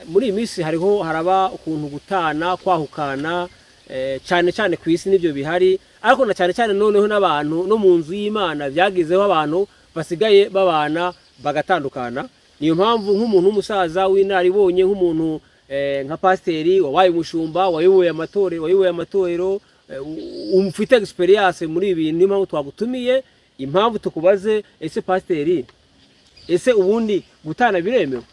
muri iyi minsi hariho haraba ukuntu gutana kwahukana cyane cyane ku isi n'ibyo bihari, ariko na cyane cyane noneho n'abantu no mu nzu y'Imana byagizeho abantu basigaye babana bagatandukana. Niyo mpamvu nk'umuntu w'umusaza w'inaribonye, nk'umuntu nka pasiteri wabaye umushumba, wayoboye amatorero, umufite experience muri ibi bintu, niyo mpamvu twagutumiye. Impamvu tukubaze, ese pasiteri, ese ubundi gutana biremewe?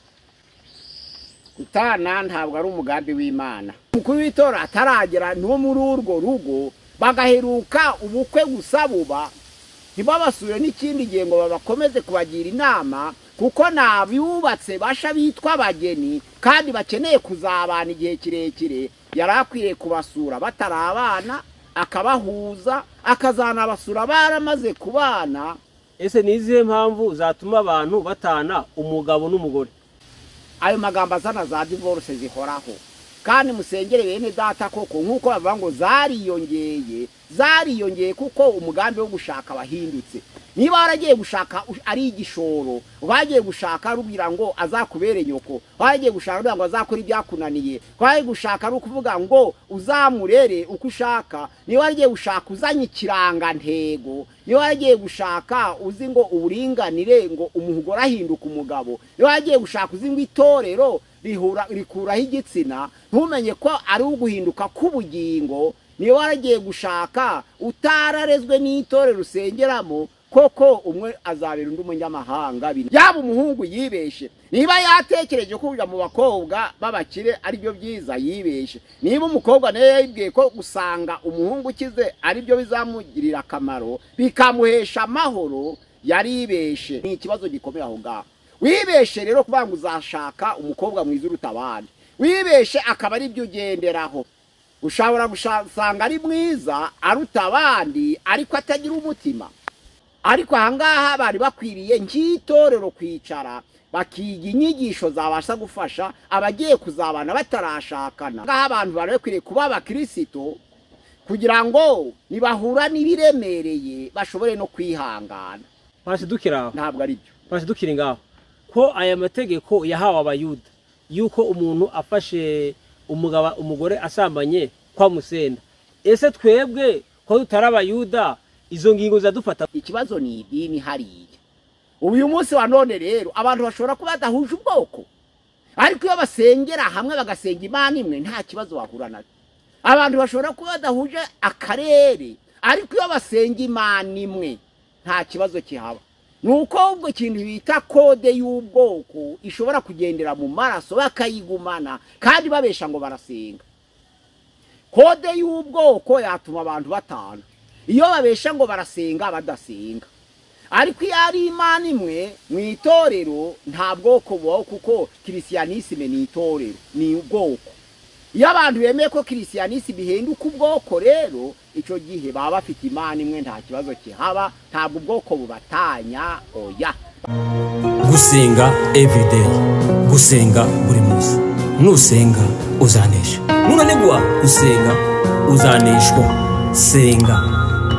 Gutana ntabwo ari umugambi w'Imana. Umukuru w'itora ataragera no muri urwo rugo bagaheruka ubukwe gusa buba, ntibabasure n'ikindi gihe ngo babakomeze kubagira inama, kuko nabyubatse basha bitwa abageni kandi bakeneye kuzabana igihe kirekire. Yarakwiriye kubasura batarabana, akabahuza, akazanabasura baramaze kubana. Ese nizihe mpamvu zatuma abantu batana umugabo n'umugore? Ayo magambo azana za divorce zihoraho, kandi musengere bene data koko nkuko bavuga ngo zariyongeye kuko umugambi wo gushaka bahindutse. Niba waragiye gushaka ari igishoro, wagiye gushaka rugira ngo azakubere nyoko, wagiye gushaka rugira ngo azakora ibyakunaniye, wagiye gushaka ari ukuvuga ngo uzamurere uko ushaka, niba waragiye gushaka uzanye ikiranga ntego, niba waragiye gushaka uzi ngo uburinganire ngo umugore ahinduka umugabo, niba waragiye gushaka uzi ngo itorero rikuraho igitsina, ntumenye ko ari uguhinduka k'ubugingo. Niba waragiye gushaka utararezwe n'itorero usengeramo, koko umwe azabera undi umunyamahanga. Yaba umuhungu yibeshe, niba yatekereje ko kuja mu bakobwa babakire ari byo byiza, yibeshe. Niba umukobwa naye yibwiye ko gusanga umuhungu ukize ari byo bizamugirira akamaro, bikamuhesha amahoro, yaribeshe. Ni ikibazo gikomeye aho ngaho. Wibeshe rero kuvuga ngo uzashaka umukobwa mwiza uruta abandi, wibeshe akaba ari byo ugenderaho. Ushobora gusanga ari mwiza aruta abandi ariko atagira umutima. Ariko ahangaha bari bakwiriye nk'itorero kwicara bakiga inyigisho zabasha gufasha abagiye kuzabana batarashakana. Ngaha abantu bari bakwiriye kuba abakristo kugira ngo nibahura n'ibiremereye bashobore no kwihangana. Bashidukira ntabwo ari byo. Bashidukira ngaho ko aya mategeko yahawe abayuda yuko umuntu afashe umugore asambanye kwa musenda. Ese twebwe ko tutari abayuda izo ngingo zadufata? Ikibazo ni idini hariya. Uyu munsi wa none rero abantu bashobora kuba badahuje ubwoko, ariko iyo basengera hamwe bagasenga Imana imwe nta kibazo bahura nacyo. Abantu bashobora kuba badahuje akarere, ariko iyo basenga Imana imwe nta kibazo kihaba. Nuko ubwo kintu bita kode y'ubwoko ishobora kugendera mu maraso bakayigumana kandi babesha ngo barasenga. Kode y'ubwoko yatuma abantu batana iyo babesha ngo barasenga badasenga. Ariko iyo ari Imana imwe mu itorero nta bwoko bubaho, kuko Christianisme ni itorero, ni ubwoko. Iyo abantu bemeye ko Christianisme bihenduka ubwoko rero, icyo gihe baba bafite Imana imwe, nta kibazo kihaba, ntabwo ubwoko bubatanya. Oya, gusenga everyday, gusenga buri munsi. Nusenga uzanesha, nunanigwa gusenga uzaneshwa. Senga.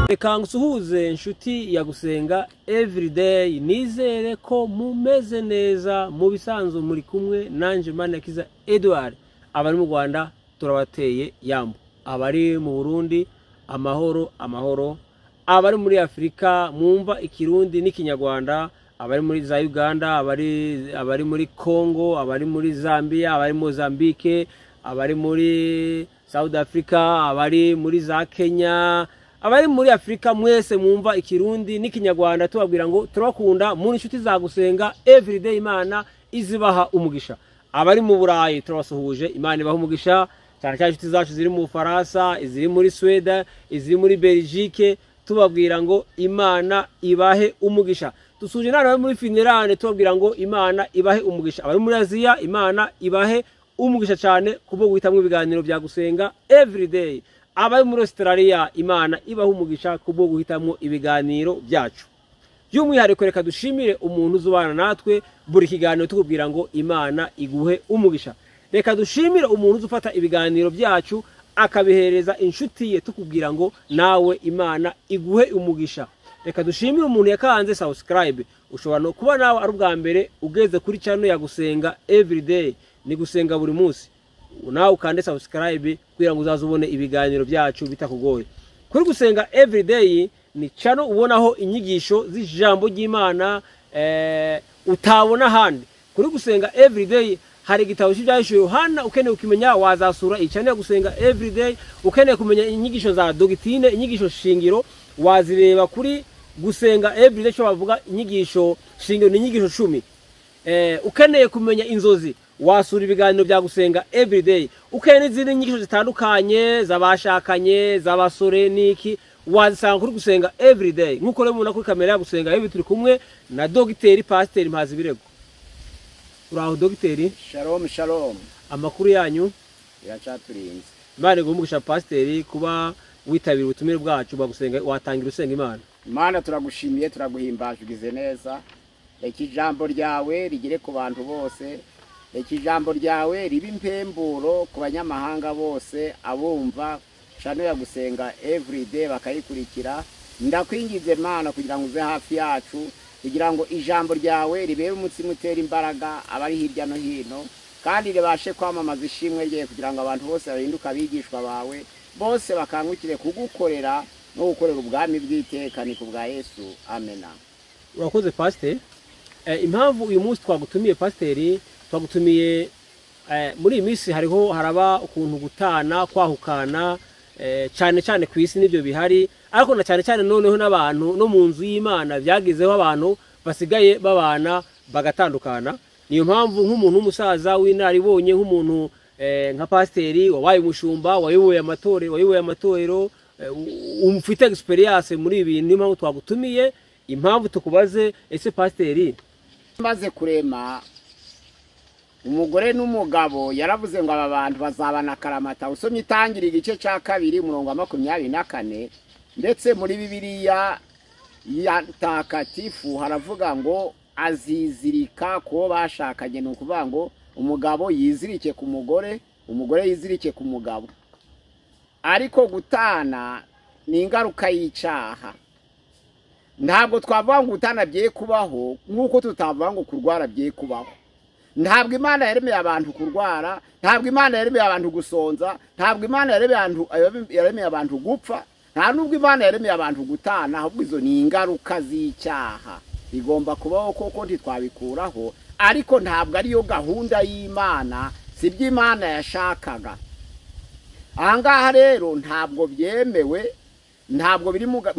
Reka ngusuhuze inshuti ya Gusenga everyday, nizere ko mumeze neza. Mu bisanzwe muri kumwe nanje Manirakiza Edouard. Abari mu Rwanda turabateye yambo, abari mu Burundi amahoro, abari muri Afrika mwumva ikirundi n'ikinyarwanda, abari muri za Uganda, abari muri Congo, abari muri Zambia, abari Mozambique, abari muri South Africa, abari muri za Kenya, abari muri Afrika mwese mwumva ikirundi n'ikinyarwanda, tubabwira ngo turabakunda muri inshuti za Gusenga everyday. Imana izibaha umugisha. Abari mu Burayi turabasuhuje, Imana ibaha umugisha. Cyane cyane inshuti zacu ziri mu Faransa, iziri muri Sweden, iziri muri Belgique, tubabwira ngo Imana ibahe umugisha. Dusuje n'abari muri Finland, tubabwira ngo Imana ibahe umugisha. Abari muri Aziya, Imana ibahe umugisha cyane kubo guhitamwe ibiganiro bya Gusenga everyday. Abari muri Australia, Imana ibahe umugisha kubo guhitamwe ibiganiro byacu. By'umwihariko reka dushimire umuntu uzubana natwe buri kiganiro, tukubwira ngo Imana iguhe umugisha. Reka dushimire umuntu uzufata ibiganiro byacu akabihereza inshuti ye, tukubwira ngo nawe Imana iguhe umugisha. Reka dushimire umuntu yakanze subscribe. Ushobora no kuba nawe ari ubwa mbere ugeze kuri channel ya Gusenga everyday. ni gusenga buri munsi. Nawe ukande subscribe kugira ngo uzaze ubone ibiganiro byacu bitakugoye. Kuri gusenga everyday ni channel ubonaho inyigisho z'ijambo ry'Imana utabona handi. Kuri gusenga everyday hari igitabo cy'ibyahishuwe Yohana, ukeneye ukimenya wazasura icyane gusenga everyday. Ukeneye kumenya inyigisho za dogitine, inyigisho shingiro wazireba kuri gusenga everyday. Cyo bavuga inyigisho shingiro ni inyigisho 10. Ukeneye kumenya inzozi wasura ibiganiro bya gusenga everyday. Ukeneye izindi nyigisho zitandukanye zabashakanye, zabasore niki wazisanga kuri gusenga everyday. Nkuko rero mubona kuri kamera ya gusenga everyday turi kumwe na Dogiteri Pasiteri Mpazibirego. Uraho Dogiteri? Shalom shalom. Amakuru yanyu Iracaturinze. Imana igumugisha Pasiteri kuba witabira ubutumire bwacu bagusenga watangira usenga Imana. Imana turagushimiye, turaguhimbaje, ugize neza. Iki jambo ryawe rigire ku bantu bose. Iki jambo ryawe ribe impemburo ku banyamahanga bose abumva channel ya gusenga everyday bakayikurikira. Ndakwingize Mana kugira ngo uze hafi yacu, kugira ngo ijambo ryawe ribere umutsima utera imbaraga abari hirya no hino, kandi ribashe kwamamaza ishimwe rye kugira ngo abantu bose bahinduka bigishwa bawe, bose bakangukire kugukorera no gukorera ubwami bw'iteka ni ku bwa Yesu. Amena. Urakoze Pasiteri. Impamvu uyu munsi twagutumiye Pasiteri, twagutumiye muri iyi minsi haraba ukuntu gutana kwahukana cyane cyane ku isi nibyo bihari, ariko na cyane cyane noneho n'abantu no mu nzu y'Imana byagizeho abantu basigaye babana bagatandukana. Niyo mpamvu nk'umuntu w'umusaza w'inaribonye, nk'umuntu nka Pasiteri wabaye umushumba, wayoboye amatorero, umufite experience muri ibi. Niyo mpamvu twagutumiye. Impamvu tukubaze, ese Pasiteri maze kurema umugore n'umugabo yaravuze ngo aba bantu bazabana karamata. Usomye Itangira igice cya 2 umurongo wa 24, ndetse muri Bibiliya ya takatifu haravuga ngo azizirika ko bashakanye. Ni ukuvuga ngo umugabo yizirike ku mugore, umugore yizirike ku mugabo. Ariko gutana ni ingaruka y'icyaha. Ntabwo twavuga ngo gutana bye kubaho nkuko tutavuga ngo kurwara bye kubaho. Ntabwo Imana yaremeye abantu kurwara, ntabwo Imana yaremeye abantu gusonza, ntabwo Imana yaremeye abantu gupfa, nta nubwo Imana yaremeye abantu gutana. Ahubwo izo ni ingaruka z'icyaha. Igomba kubaho koko ntitwabikuraho, ariko ntabwo ariyo gahunda y'Imana, si byo Imana yashakaga. Ahangaha rero ntabwo byemewe, ntabwo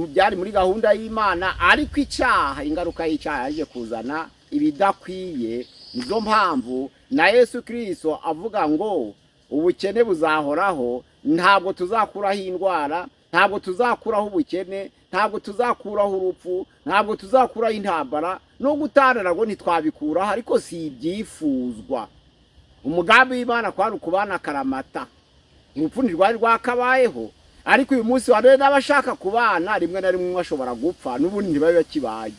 byari muri gahunda y'Imana, ariko icyaha, ingaruka y'icyaha yaje kuzana ibidakwiye. Nizo mpamvu na Yesu Kristo avuga ngo ubukene buzahoraho. Ntabwo tuzakuraho indwara, ntabwo tuzakuraho ubukene, ntabwo tuzakuraho urupfu, ntabwo tuzakuraho intambara, no gutanana ngo ntitwabikuraho, ariko si ibyifuzwa. Umugambi w'Imana kwari ukubana karamata. Urupfu ntirwari rwakabayeho, ariko uyu munsi wandere n'abashaka kubana rimwe na rimwe bashobora gupfa n'ubundi ntibabe bakibaye.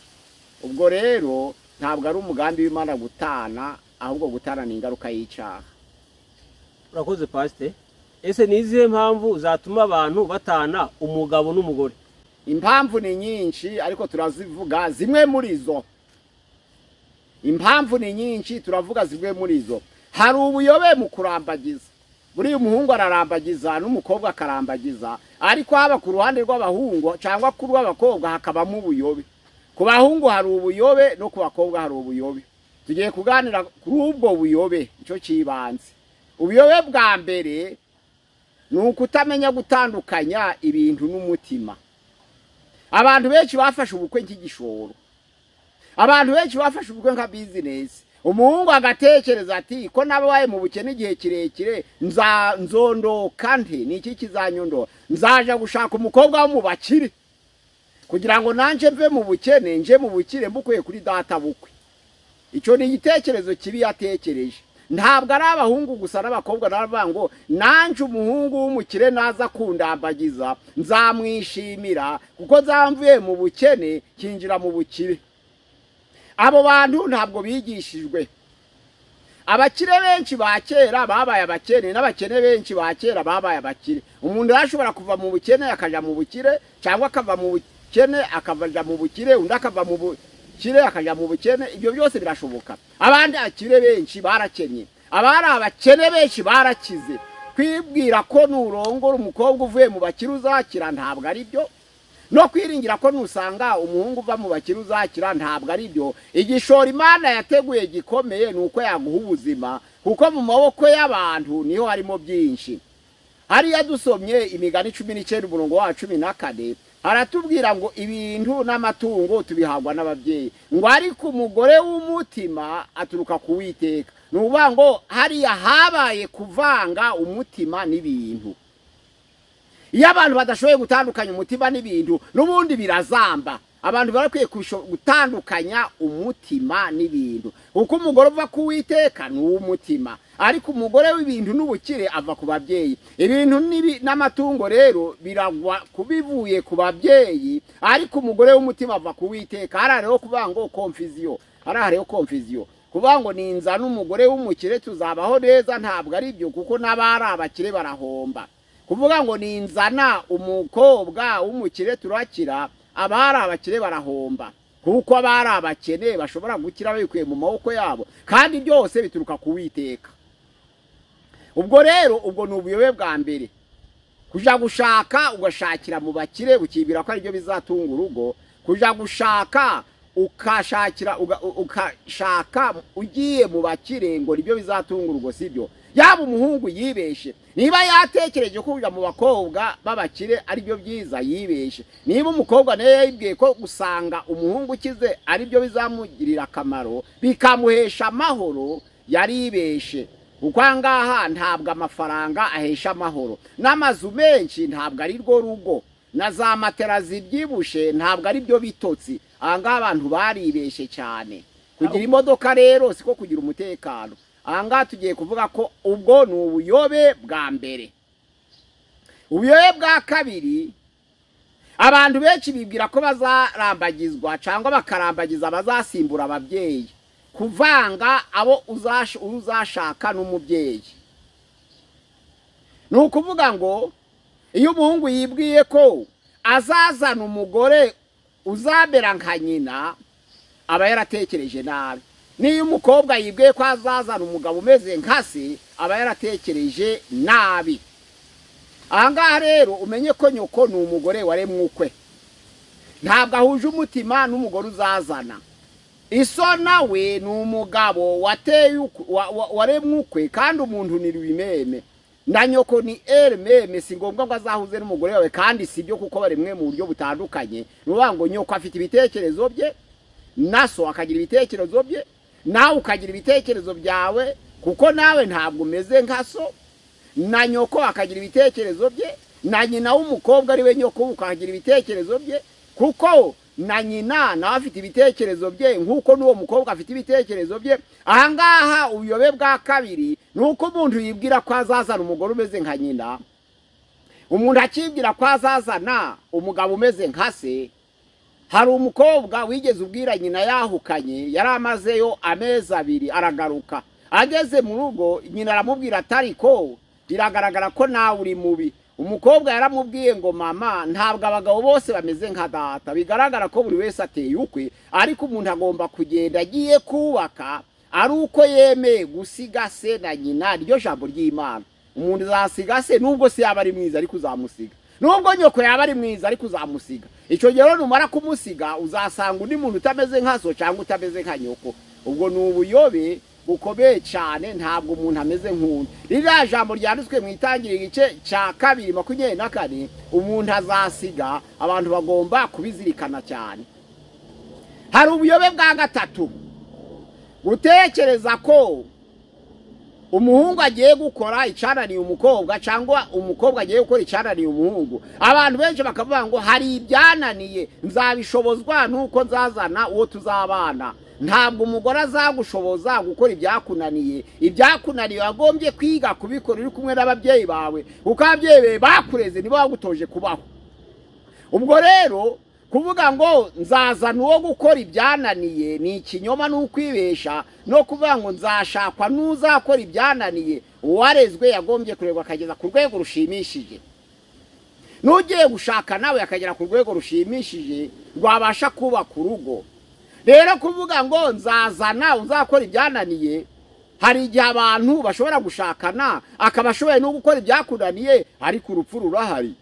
Ubwo rero ntabwo ari umugambi w'Imana gutana, ahubwo gutana ni ingaruka y'icyaha. Urakoze Pasiteri. Ese ni izihe mpamvu zatuma abantu batana umugabo n'umugore? Impamvu ni nyinshi, ariko turazivuga zimwe muri zo. Impamvu ni nyinshi, turavuga zimwe muri zo. Hari ubuyobe mu kurambagiza. Buri umuhungu ararambagiza n'umukobwa akarambagiza, ariko haba ku ruhande rw'abahungu cyangwa ku rw'abakobwa hakabamo ubuyobe. Ku bahungu hari ubuyobe no ku bakobwa hari ubuyobe. Tugiye kuganira kuri ubwo buyobe, icyo kibanze. Ubuyobe bwa mbere ni ukutamenya gutandukanya ibintu n'umutima. Abantu benshi bafashe ubukwe nk'igishoro, abantu benshi bafashe ubukwe nka business. Umuhungu agatekereza ati ko nabaye mu bukene igihe kirekire nzondoka nte, niki kizanyondora? Nzaja gushaka umukobwa wo mu bakire kugira ngo nanje mve mu bukene nje mu bukire mbukuye kuri data bukwe. Icyo ni igitekerezo kibi yatekereje. Ntabwo ari abahungu gusa n'abakobwa naravuga ngo nanje umuhungu w'umukire naza kundambagiza nzamwishimira kuko zamvuye mu bukene kinjira mu bukire. Abo bantu ntabwo bigishijwe. Abakire benshi ba kera babaye abakene, n'abakene benshi ba kera babaye abakire. Umuntu yashobora kuva mu bukene akaja mu bukire, cyangwa akava mu bukene akavaja mu bukire, undi akava mu bukire akaja mu bukene. Ibyo byose birashoboka. Abandi akire benshi barakenye, abari abakene benshi barakize. Kwibwira ko nurongora umukobwa uvuye mu bakire uzakira ntabwo ari byo, no kwiringira ko nusanga umuhungu uva mu bakire uzakira ntabwo ari byo. Igishoro Imana yateguye gikomeye nuko yaguha ubuzima, kuko mu maboko y'abantu niho harimo byinshi. Hariya dusomye Imigani 19 umurongo wa 14 aratubwira ngo ibintu n'amatungo tubihagwa n'ababyeyi, ngo ariko umugore w'umutima aturuka ku Uwiteka. Nuvuga ngo hariya habaye kuvanga umutima n'ibintu. Iyo abantu badashoboye gutandukanya umutima n'ibintu n'ubundi birazamba. Abantu barakwiye gutandukanya umutima n'ibintu, kuko umugore uva ku Uwiteka ni uw'umutima, ariko umugore w'ibintu n'ubukire ava ku babyeyi. Ibintu n'amatungo rero biragwa kubivuye ku babyeyi, ariko umugore w'umutima ava ku Uwiteka. Hariho kuvuga ngo confusion, hariho confusion kuvuga ngo ninza n'umugore w'umukire tuzabaho neza, ntabwo ari byo, kuko n'abari abakire barahomba. Kuvuga ngo ninzana umukobwa w'umukire turakira, abari abakire barahomba, kuko abari abakene bashobora gukira babikuye mu maboko yabo, kandi byose bituruka ku Uwiteka. Ubwo rero ubwo nubuyobe bwa mbere, kuja gushaka ugashakira mu bakire ukibira ko ari byo bizatunga urugo. Kuja gushaka ukashaka ugiye mu bakire ngo nibyo bizatunga urugo, sibyo. Yaba umuhungu yibeshe, niba yatekereje ko kuja mu bakobwa babakire ari byo byiza, yibeshe. Niba umukobwa naye yibwiye ko gusanga umuhungu ukize ari byo bizamugirira akamaro bikamuhesha amahoro, yaribeshe. Kuko angaha ntabwo amafaranga ahesha amahoro, n'amazu menshi ntabwo ari rwo rugo, na za matera zibyibushe ntabwo ari byo bitotsi. Angaha abantu baribeshe cyane. Kugira imodoka rero siko kugira umutekano. Angaha tugiye kuvuga ko ubwo ni ubuyobe bwa mbere. Ubuyobe bwa kabiri, abantu benshi bibwira ko bazarambagizwa cyangwa bakarambagiza bazasimbura ababyeyi, kuvanga abo uzashaka n'umubyeyi. Ni ukuvuga ngo iyo umuhungu yibwiye ko azazana umugore uzabera nka nyina, aba yaratekereje nabi. Niyo umukobwa yibwiye ko azazana umugabo umeze nka se, aba yaratekereje nabi. Ahangaha rero umenye ko nyoko ni umugore waremwe ukwe, ntabwo ahuje umutima n'umugore uzazana. Iso nawe ni umugabo waremwe ukwe, kandi umuntu ni Rwimeme, na nyoko ni Ermeme. Si ngombwa ngo azahuze n'umugore wawe, kandi sibyo, kuko baremwe mu buryo butandukanye. Nuvuga ngo nyoko afite ibitekerezo bye, naso akagira ibitekerezo bye, nawe ukagira ibitekerezo byawe, kuko nawe ntabwo umeze nka so. Na nyoko akagira ibitekerezo bye, na nyina w'umukobwa ari we nyoko ukagira ibitekerezo bye, kuko na nyina nawe afite ibitekerezo bye, nk'uko n'uwo mukobwa afite ibitekerezo bye. Ahangaha ubuyobe bwa kabiri ni uko umuntu yibwira ko azazana umugore umeze nka nyina, umuntu akibwira ko azazana umugabo umeze nka se. Hari umukobwa wigeze ubwira nyina yahukanye, yari amazeyo amezi 2 aragaruka. Ageze mu rugo nyina aramubwira atari ko biragaragara ko nawe uri mubi. Umukobwa yaramubwiye ngo mama, ntabwo abagabo bose bameze nka data, bigaragara ko buri wese ateye ukwe, ariko umuntu agomba kugenda agiye kubaka ari uko yemeye gusiga se na nyina. Ryo jambo ry'Imana. Umuntu uzasiga se nubwo se yaba ari mwiza ariko uzamusiga, nubwo nyoko yaba ari mwiza ariko uzamusiga. Icyo gihe numara kumusiga uzasanga undi muntu utameze nka so cyangwa utameze nka nyoko. Ubwo ni ubuyobe bukomeye cyane, ntabwo umuntu ameze nk'undi. Ririya jambo ryanditswe mu Itangiriro igice cya 2:24, umuntu azasiga, abantu bagomba kubizirikana cyane. Hari ubuyobe bwa gatatu, gutekereza ko umuhungu agiye gukora icananiye umukobwa, cyangwa umukobwa agiye gukora icananiye umuhungu. Abantu benshi bakavuga ngo hari ibyananiye, nzabishobozwa nuko nzazana uwo tuzabana. Ntabwo umugore azagushoboza gukora ibyakunaniye. Ibyakunaniye wagombye kwiga kubikora uri kumwe n'ababyeyi bawe, kuko ababyeyi bawe bakureze nibo bagutoje kubaho. Ubwo rero kuvuga ngo nzazana uwo gukora ibyananiye ni ikinyoma n'ukwibesha, no kuvuga ngo nzashakwa n'uzakora ibyananiye. Uwarezwe yagombye kurebwa akageza ku rwego rushimishije. Nugiye gushaka nawe akagera ku rwego rushimishije rwabasha kubaka urugo. Rero kuvuga ngo nzazana uzakora ibyananiye, hari igihe abantu bashobora gushakana akaba ashoboye no gukora ibyakunaniye ariko urupfu rurahari.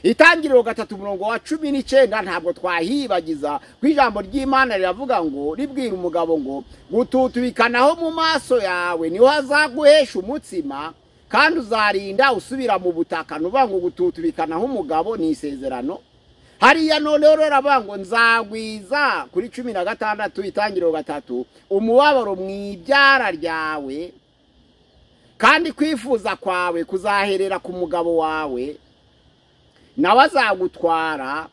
Itangiriro 3:19 ntabwo twahibagiza ku ijambo ry'Imana riravuga ngo ribwira umugabo ngo gututubikanaho mu maso yawe niho azaguhesha umutsima kandi uzarinda usubira mu butaka. Nuvuga ngo gututubikanaho umugabo ni isezerano. Hariya noneho rero ngo nzagwiza kuri 16 Itangiriro 3 umubabaro mu ibyara ryawe kandi kwifuza kwawe kuzaherera ku mugabo wawe nawe azagutwara.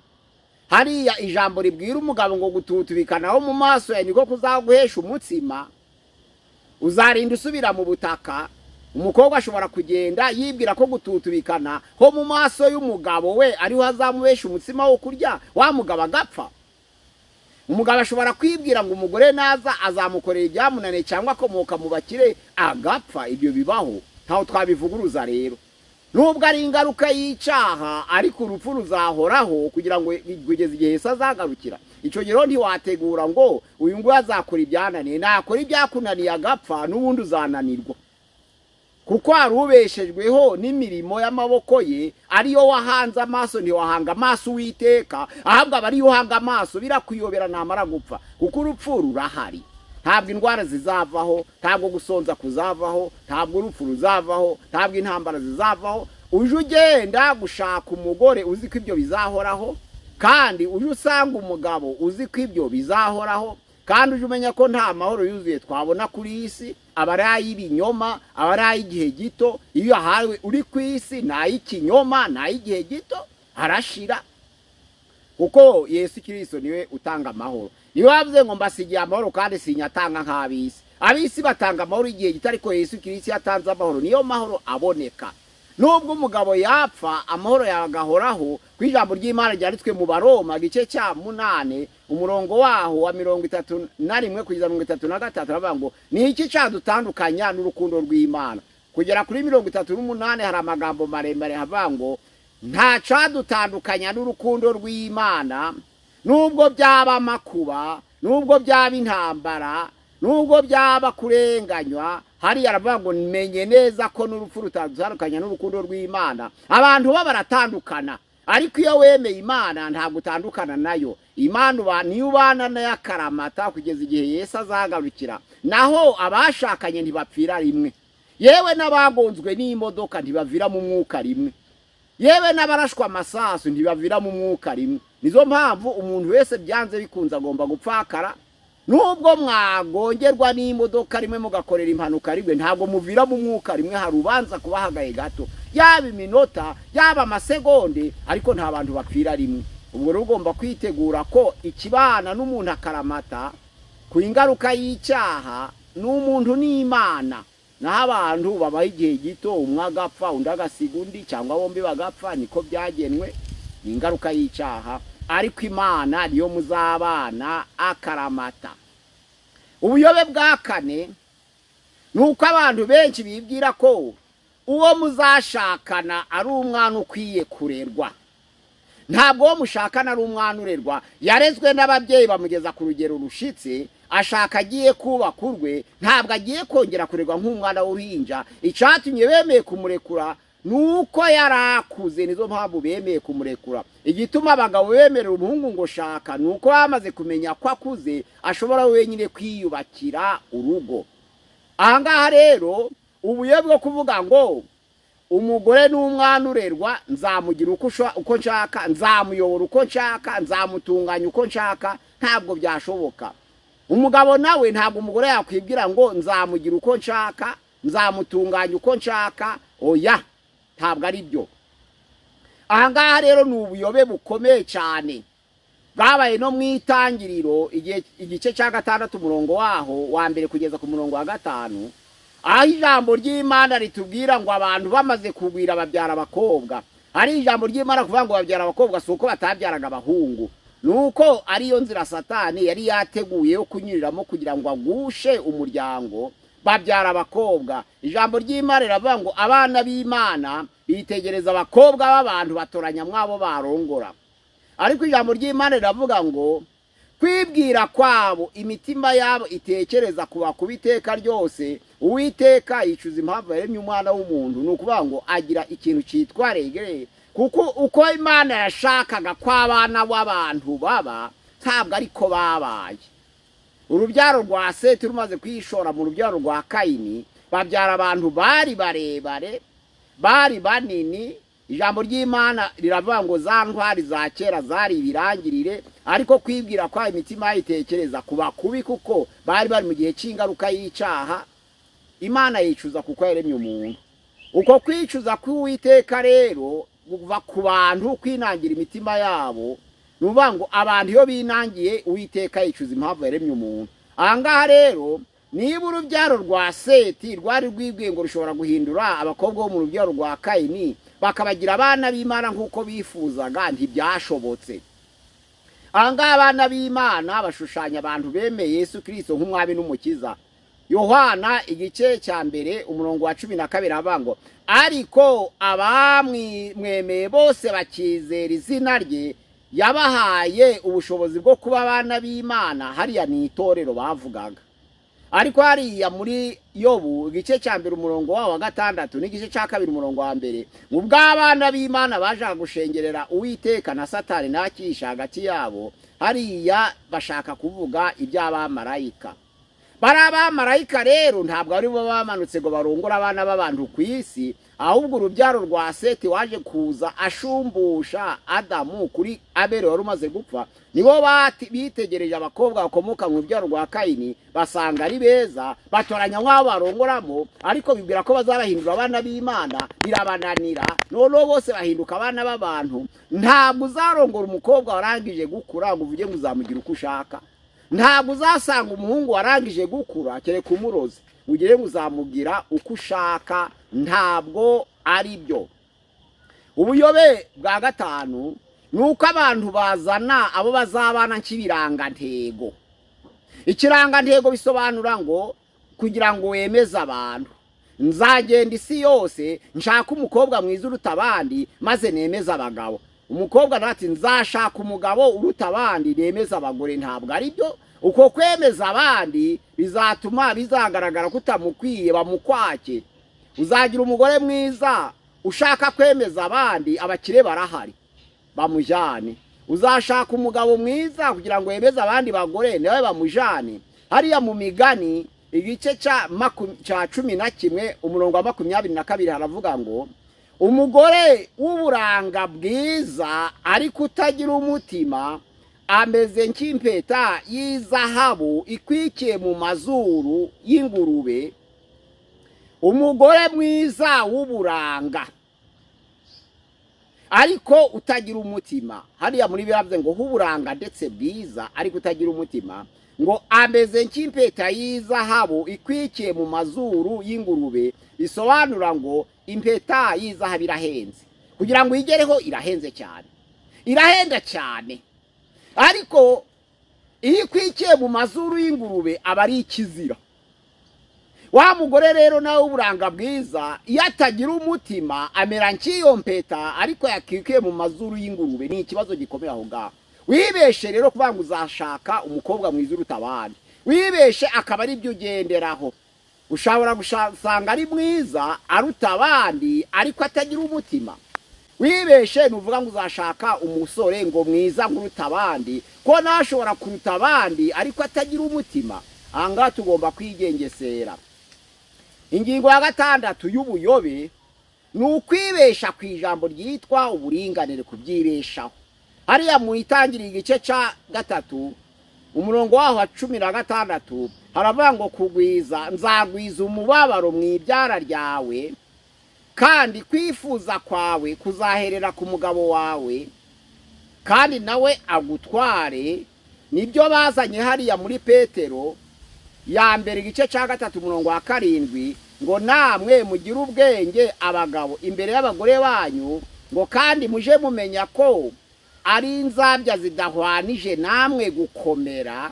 Hariya ijambo ribwira umugabo ngo gututubikanaho mu maso yawe niko kuzaguhesha umutsima uzarinda usubira mu butaka. Umukobwa ashobora kugenda yibwira ko gututubikana ho mu maso y'umugabo we ariho azamuhesha umutsima wo kurya wa mugabo agapfa. Umugabo ashobora kwibwira ngo umugore naza azamukorera ibyamunaniye cyangwa akomoka mu bakire agapfa. Ibyo bibaho, ntaho twabivuguruza rero. Nubwo ari ingaruka y'icyaha ariko urupfu ruzahoraho kugira ngo kugeza igihe Yesu azagarukira. Icyo gihe ntiwategura ngo uyu nguyu azakora ibyananiye, nakora ibyakunaniye agapfa n'ubundi uzananirwa. Kuko hari ubeshejweho n'imirimo y'amaboko ye, ariyo wahanze amaso ntiwahanga amaso Uwiteka, ahubwo aba ariyo uhanga amaso birakuyobera namara gupfa. Kuko urupfu rurahari, ntabwo indwara zizavaho, ntabwo gusonza kuzavaho, ntabwo urupfu ruzavaho, ntabwo intambara zizavaho. Uje ugenda gushaka umugore uzi ko ibyo bizahoraho, kandi uje usanga umugabo uzi ko ibyo bizahoraho, kandi uje umenya ko nta mahoro yuzuye twabona kuri iyi si. Aba ari ay'ibinyoma, aba ari ay'igihe gito. Iyo ahawe uri ku isi ni ay'ikinyoma, ni ay'igihe gito, arashira. Kuko Yesu Kristo niwe utanga amahoro. Niwe wavuze ngo mbasigiye amahoro kandi sinyatanga nk'abisi. Abisi batanga amahoro igihe gito, ariko Yesu Kristo yatanze amahoro, niyo mahoro aboneka. Nubwo umugabo yapfa amahoro yagahoraho. Ku ijambo ry'Imana ryanditswe mu Baroma gice cya 8 umurongo waho wa 31 kugeza 33 aravuga ngo ni iki cyadutandukanya n'urukundo rw'Imana. Kugera kuri 38 hari amagambo maremare havuga ngo nta cyadutandukanya n'urukundo rw'Imana, nubwo byaba makuba, nubwo byaba intambara, nubwo byaba kurenganywa. Hari aravuga ngo menye neza ko n'urupfu rutandukanya n'urukundo rw'Imana. Abantu baratandukana, ariko iyo wemeye Imana ntabwo utandukana nayo. Imana niyo ubana nayo akaramata kugeza igihe Yesu azagarukira. Naho abashakanye ntibapfira rimwe, yewe n'abagonzwe n'imodoka ntibavira mu mwuka rimwe, yewe n'abarashwa amasasu ntibavira mu mwuka rimwe. Nizo mpamvu umuntu wese byanze bikunze agomba gupfakara. Nubwo mwagongerwa n'imodoka rimwe mugakorera impanuka rimwe, ntabwo muvira mu mwuka rimwe. Hari ubanza kubahagaye gato, yaba iminota yaba amasegonde, ariko nta bantu bapfira rimwe. Ubwo rero ugomba kwitegura ko ikibana n'umuntu akaramata ku ingaruka y'icyaha n'umuntu n'Imana. Naho abantu babaho igihe gito, umwe agapfa undi agasiga undi, cyangwa bombi bagapfa, niko byagenwe. Ni ingaruka y'icyaha, ariko Imana niyo muzabana akaramata. Ubuyobe bwa kane nuko abantu benshi bibwira ko uwo muzashakana ari umwana ukwiye kurerwa. Ntabwo uwo mushakana ari umwana urerwa. Yarezwe n'ababyeyi bamugeza ku rugero rushitse, ashaka agiye kubaka urwe, ntabwo agiye kongera kurerwa nk'umwana w'uruhinja. Icyatumye bemeye kumurekura nuko yarakuze, nizo mpamvu bemeye kumurekura. Igituma abagabo bemerera umuhungu ngo shaka nuko bamaze kumenya ko akuze ashobora wenyine kwiyubakira urugo. Ahangaha rero ubuye bwo kuvuga ngo umugore n'umwana urerwa, nzamugira uko nshaka, nzamuyobora uko nshaka, nzamutunganya uko nshaka, ntabwo byashoboka. Umugabo nawe ntabwo umugore yakwibwira ngo nzamugira uko nshaka, nzamutunganya uko nshaka. Oya, ntabwo ari byo. Ahangaha rero ni ubuyobe bukomeye cyane bwabaye no mu Itangiriro igice cya 6 umurongo waho wa mbere kugeza ku murongo wa 5, aho ijambo ry'Imana ritubwira ngo abantu bamaze kugwira babyara abakobwa. Ari ijambo ry'Imana kuvuga ngo babyara abakobwa suko batabyaraga abahungu, nuko ariyo nzira Satani yari yateguye yo kunyuriramo kugira ngo agushe umuryango. Babyara abakobwa. Ijambo ry'Imana riravuga ngo abana b'Imana bitegereza abakobwa b'abantu batoranya mwabo barongora. Ariko ijambo ry'Imana riravuga ngo kwibwira kwabo imitima yabo itekereza kuba kubiteka ryose, uwiteka yicuza impamvu yaremye umwana w'umuntu ni ukuvuga ngo agira ikintu cyitwa regere kuko uko Imana yashakaga ko abana b'abantu baba ntabwo ariko babaye. Urubyaro rwa Seti rumaze kwishora mu rubyaro rwa Kayini babyara abantu bari barebare bari banini. Ijambo ry'Imana riravuga ngo za ntwari za kera zari ibirangirire ariko kwibwira kwa imitima yitekereza kuba kubi kuko bari mu gihe cy'ingaruka y'icyaha. Imana yicuza kuko yaremye umuntu. Uko kwicuza kw'Uwiteka rero kuva ku bantu kwinangira imitima yabo nuvuga ngo abantu iyo binangiye Uwiteka yicuza impamvu yaremye umuntu. Ahangaha rero niba urubyaro rwa Seti rwari rwibwiye ngo rushobora guhindura abakobwa bo mu rubyaro rwa Kayini bakabagira abana b'Imana nk'uko bifuzaga ntibyashobotse. Ahangaha abana b'Imana bashushanya abantu bemeye Yesu Kristo nk'umwami n'umukiza. Yohana igice cya mbere umurongo wa 12 avuga ngo ariko abamwemeye bose bakizera izina rye yabahaye ubushobozi bwo kuba abana b'Imana. Hariya ni itorero bavugaga. Ariko hariya muri Yobu igice cya mbere umurongo wa 6 n'igice cya 2 umurongo wa 1 ubwo abana b'Imana baje gushengerera Uwiteka na Satani nakisha hagati yabo, hariya bashaka kuvuga iby'abamarayika. Barabamarayika rero ntabwo ari bo bamanutse ngo barongora abana b'abantu ku isi, ahubwo urubyaro rwa Seti waje kuza ashumbusha Adamu kuri Abeli wari umaze gupfa. Nibo bitegereje abakobwa bakomoka mu rubyaro rwa Kayini basanga ari beza batoranya nk'abo barongoramo, ariko bibwira ko bazabahindura abana b'Imana birabananira. None bose bahinduka abana b'abantu. Ntabwo uzarongora umukobwa warangije gukura ngo uvuge ngo uzamugira uko ushaka. Ntabwo uzasanga umuhungu warangije gukura kereka umurozi ugire ngo uzamugira uko ushaka. Ntabwo ari byo. Ubuyobe bwa gatanu nuko abantu bazana abo bazabana nk'ibirangantego. Ikirangantego bisobanura ngo kugira ngo wemeze abantu, nzagenda isi yose nshaka umukobwa mwiza uruta abandi maze nemeza abagabo. Umukobwa nati nzashaka umugabo uruta abandi nemeza abagore. Ntabwo ari byo. Uko kwemeza abandi bizatuma bizagaragara kutamukwiye bamukwake. Uzagira umugore mwiza ushaka kwemeza abandi, abakire barahari bamujane. Uzashaka umugabo mwiza kugira ngo yemeze abandi bagore nawe bamujane. Hariya mu Migani igice cya 11 umurongo wa 22 haravuga ngo umugore w'uburanga bwiza ariko utagira umutima ameze nk'impeta y'izahabu ikwikiye mu mazuru y'ingurube. Umugore mwiza w'uburanga ariko utagira umutima, hariya muri biravuze ngo h'uburanga ndetse bwiza ariko utagira umutima, ngo ameze nk'impeta y'izahabu ikwikiye mu mazuru y'ingurube. Bisobanura ngo impeta y'izahabu irahenze, kugira ngo igereho irahenze cyane, irahenda cyane. Ariko iyo ikwikiye mu mazuru y'ingurube aba ari ikizira. Wa mugore rero nawe uburanga bwiza iyo atagira umutima amera nk'iyo mpeta ariko yakwikiye mu mazuru y'ingurube. Ni ikibazo gikomeye aho ngaho. Wibeshe rero kuvuga ngo uzashaka umukobwa mwiza uruta abandi, wibeshe akaba ari byo ugenderaho. Ushobora gusanga ari mwiza aruta abandi ariko atagira umutima. Wibeshe nuvuga ngo uzashaka umusore ngo mwiza nguruta abandi, ko nashobora kuruta abandi ariko atagira umutima. Anga tugomba kwigengesera. Ingingo ya 6 y'ubuyobe ni ukwibesha ku ijambo ryitwa uburinganire kubyibeshaho. Hariya mu Itangiriro igice cya 3 umurongo waho wa 16 haravuga ngo kugwiza nzagwiza umubabaro mu ibyara ryawe kandi kwifuza kwawe kuzaherera ku mugabo wawe kandi nawe agutware. Nibyo bazanye hariya muri Petero ya mbere igice cya 3 umurongo wa 7 ngo namwe mugire ubwenge abagabo imbere y'abagore banyu, ngo kandi muje mumenya ko ari inzabya zidahwanije namwe gukomera.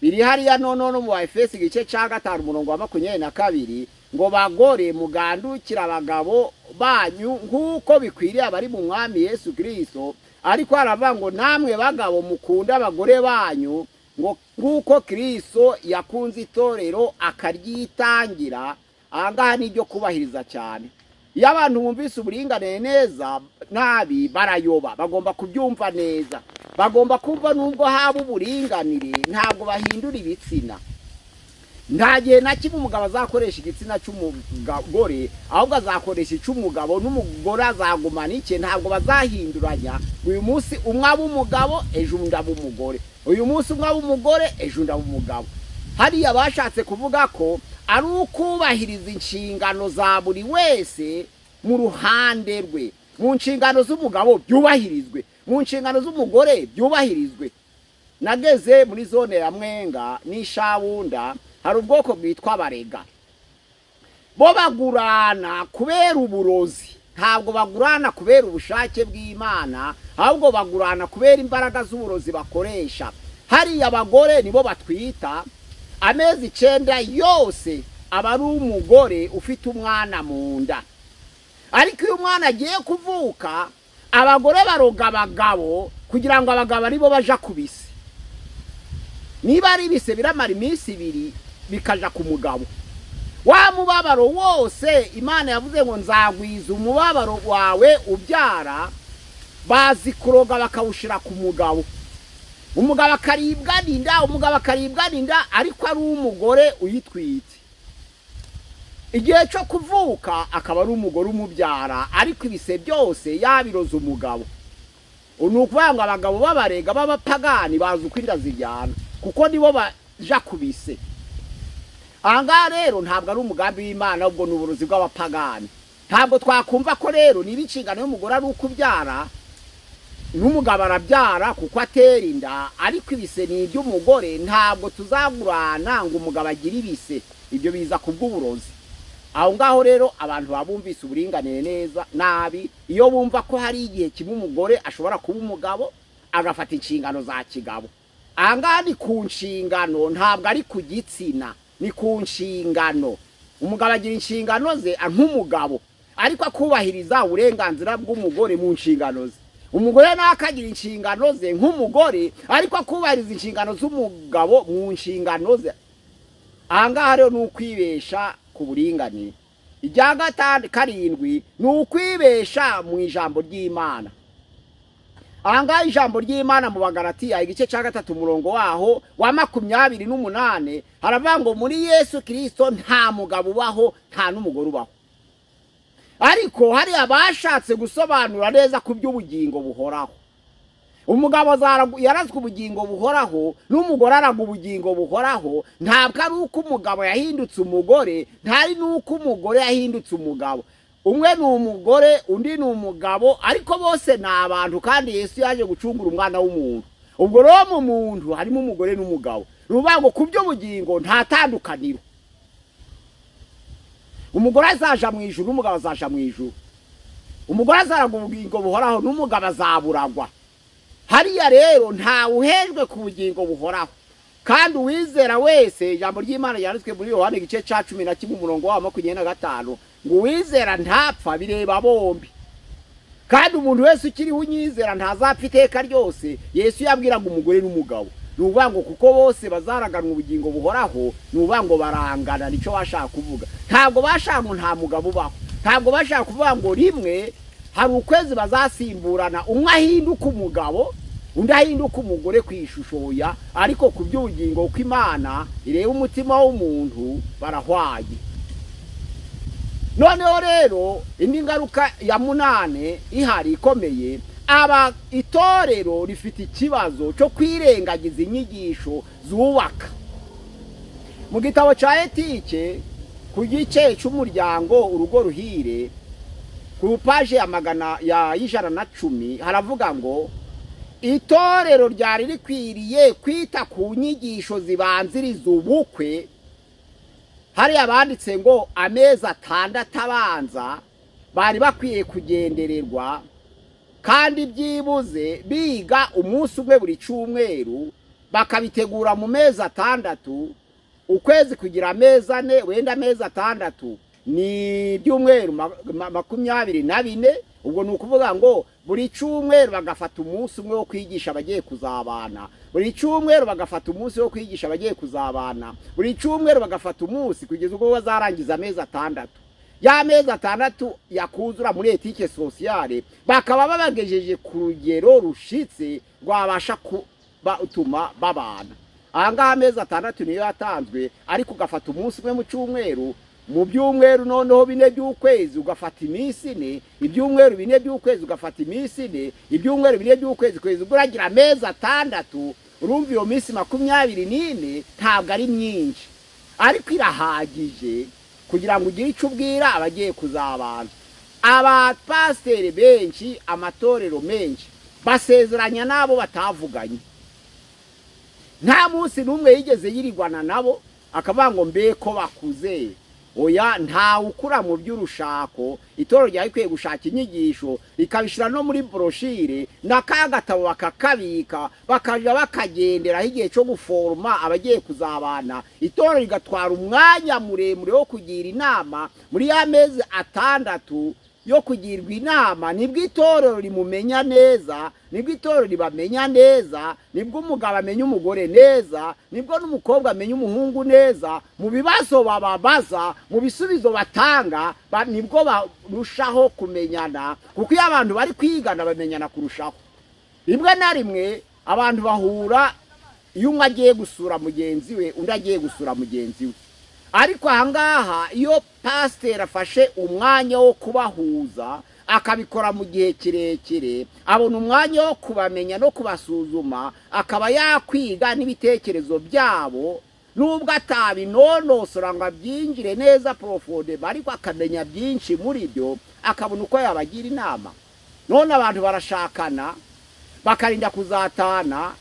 Biri hariya nono mu Efeso igice cya 5 umurongo wa 22 ngo bagore mugandukira abagabo banyu nk'uko bikwiriye abari mu mwami Yesu Kristo. Ariko haravuga ngo namwe bagabo mukunda abagore banyu ngo nk'uko Kristo yakunze itorero akaryitangira. Ahangaha ni ibyo kubahiriza cyane. Iyo abantu bumvise uburinganire neza nabi barayoba, bagomba kubyumva neza, bagomba kumva nubwo haba uburinganire ntabwo bahindura ibitsina. Nta gihe na kimwe umugabo azakoresha igitsina cy'umugore, ahubwo azakoresha icy'umugabo, n'umugore azagumana icye, ntabwo bazahinduranya. Uyu munsi umwe aba umugabo, ejo undi aba umugore. Uyu munsi umwe aba umugore, ejo undi aba umugabo. Hariya bashatse kuvuga ko ari ukubahiriza inshingano za buri wese mu ruhande rwe. Mu nshingano z'umugabo byubahirizwe, mu nshingano z'umugore byubahirizwe. Nageze muri zone ya Mwenga n'Ishabunda, hari ubwoko bwitwa Abarega. Bo bagurana kubera uburozi, ntabwo bagurana kubera ubushake bw'Imana, ahubwo bagurana kubera imbaraga z'uburozi bakoresha. Hariya abagore nibo batwita, amezi 9 yose aba ari umugore ufite umwana mu nda. Ariko iyo umwana agiye kuvuka, abagore baroga abagabo kugira ngo abagabo aribo baja kubise. Niba ari bise biramara iminsi 2 bikaja ku mugabo. Wa mubabaro wose Imana yavuze ngo nzagwiza umubabaro wawe ubyara, bazi kuroga bakawushira ku mugabo. Umugabo akaribwa n'inda, umugabo akaribwa n'inda, ariko ari umugore uyitwite. Igihe cyo kuvuka akaba ari umugore umubyara, ariko ibise byose yabiroza umugabo. Unukuvuga ngo abagabo b'Abarega b'abapagani bazi uko inda zijyana, kuko nibo baja kubise. Ahangaha rero ntabwo ari umugambi w'Imana, ubwo n'uburozi bw'abapagani. Ntabwo twakumva ko rero niba inshingano y'umugore ari ukubyara, n'umugabo arabyara kuko atera inda, ariko ibise ni iby'umugore. Ntabwo tuzagurana ngo umugabo agire ibise, ibyo biza kubw'uburozi. Aho ngaho rero abantu babumvise uburinganire neza nabi, iyo bumva ko hari igihe kimwe umugore ashobora kuba umugabo agafata inshingano za kigabo. Ahangaha ni ku nshingano, ntabwo ari ku gitsina, ni ku nshingano. Umugabo agira inshingano ze nk'umugabo, ariko akubahiriza uburenganzira bw'umugore mu nshingano ze. Umugore nawe akagira inshingano ze nk'umugore, ariko akubahiriza inshingano z'umugabo mu nshingano ze. Ahangaha rero ni ukwibesha ku buringanire. Ijya 7 ni ukwibesha mu ijambo ry'Imana. Ahangaha ijambo ry'Imana mu Bagalatiya igice cya 3 umurongo waho wa 28 haravuga ngo muri Yesu Kristo nta mugabo ubaho, nta n'umugore ubaho. Ariko hari abashatse gusobanura neza ku by'ubugingo buhoraho. Umugabo yarazwe ubugingo buhoraho, n'umugore araga ubugingo buhoraho. Ntabwo ari uko umugabo yahindutse umugore, ntari n'uko umugore yahindutse umugabo. Umwe ni umugore, undi ni umugabo, ariko bose ni abantu, kandi Yesu yaje gucungura umwana w'umuntu. Ubwo rero mu muntu harimo umugore n'umugabo. Ruvuga ngo ku by'ubugingo nta tandukaniro. Umugore azaja mu ijuru, n'umugabo azaja mu ijuru. Umugore azaraga ubugingo buhoraho, n'umugabo azaburagwa. Hariya rero nta uhejwe ku bugingo buhoraho. Kandi uwizera wese, ijambo ry'Imana ryanditswe muri Yohana igice cya 11 umurongo wa 25, ngo uwizera ntapfa, bireba bombi. Kandi umuntu wese ukiriho unyizera ntazapfa iteka ryose. Yesu yabwiraga umugore n'umugabo. Nuvuga ngo kuko bose bazaraganwa ubugingo buhoraho, nuvuga ngo barangana. Nicyo bashaka kuvuga. Ntabwo bashaka ngo nta mugabo ubaho. Ntabwo bashaka kuvuga ngo rimwe hari ukwezi bazasimburana, umwe ahinduka umugabo, undi ahinduka umugore ku ishusho ya, ariko ku by'ubugingo uko Imana ireba umutima w'umuntu barahwaye. Noneho rero indi ngaruka ya 8 ihari ikomeye, aba itorero rifite ikibazo cyo kwirengagiza inyigisho zubaka. Mu gitabo cya Etike ku gice cy'umuryango urugo ruhire, ku paje ya 110 haravuga ngo itorero ryari rikwiriye kwita ku nyigisho zibanziriza ubukwe. Hari abanditse ngo amezi 6 abanza bari bakwiye kugendererwa, kandi byibuze biga umunsi umwe buri cyumweru, bakabitegura mu mezi 6, ukwezi kugira amezi 4, wenda amezi 6, ni ibyumweru 24. ubwo ni ukuvuga ngo buri cyumweru bagafata umunsi umwe wo kwigisha abagiye kuzabana, buri cyumweru bagafata umunsi wo kwigisha abagiye kuzabana, buri cyumweru bagafata umunsi kugeza ubwo bazarangiza amezi 6. ya mezi 6 yakuzura muri etike sociale bakaba babagejeje ku rugero rushitse rwabasha gutuma babana. ahangaha amezi 6 niyo yatanzwe, ariko ugafata umunsi umwe mu cyumweru, mu byumweru noneho 4 by'ukwezi ugafata iminsi 4, ibyumweru 4 by'ukwezi ugafata iminsi 4, ibyumweru 4 by'ukwezi kwezi uragira amezi 6. urumva iyo minsi 24 ntabwo ari myinshi, ariko irahagije kugira ngo ugire icyo ubwira abagiye kuzabana. Abapasiteri benshi, amatorero menshi basezeranya nabo batavuganye, nta munsi n'umwe yigeze yirigwana nabo akavuga ngo mbe ko bakuze. oya, nta ukura mu by'urushako. itorero ryakwiye gushaka inyigisho rikabishira no muri broshire n'akagatabo bakakabika, bakaja bakagenderaho igihe cyo guforma abagiye kuzabana. itorero rigatwara umwanya muremure wo kugira inama. muri ya mezi 6 yo kugirwa inama nibwo itorero rimumenya neza, nibwo itorero ribamenya neza, nibwo umugabo amenya umugore neza, nibwo n'umukobwa amenya umuhungu neza, mu bibazo bababaza, mu bisubizo batanga, nibwo barushaho kumenyana. kuko iyo abantu bari kwigana bamenyana kurushaho. rimwe na rimwe abantu bahura iyo umwe agiye gusura mugenzi we, undi agiye gusura mugenzi we. ariko ahangaha iyo pasiteri afashe umwanya wo kubahuza akabikora mu gihe kirekire, abona umwanya wo kubamenya no kubasuzuma, akaba yakwiga n'ibitekerezo byabo, nubwo atabinonosora ngo abyinjire neza profondément, ariko akamenya byinshi muri byo, akabona uko yabagira inama. none abantu barashakana bakarinda kuzatana,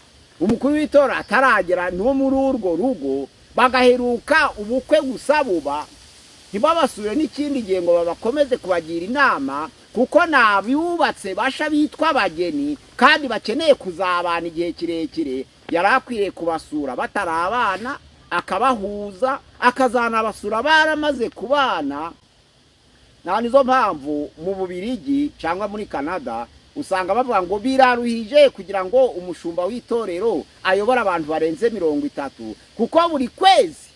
umukuru w'itora ataragera no muri urwo rugo, bagaheruka ubukwe gusa buba, ntibabasure n'ikindi gihe ngo babakomeze kubagira inama, kuko nabyubatse basha bitwa abageni kandi bakeneye kuzabana igihe kirekire. yarakwiriye kubasura batarabana, akabahuza, akazanabasura baramaze kubana. nizo mpamvu mu Bubiligi cyangwa muri Canada usanga bavuga ngo biraruhije kugira ngo umushumba w'itorero ayobora abantu barenze 30, kuko buri kwezi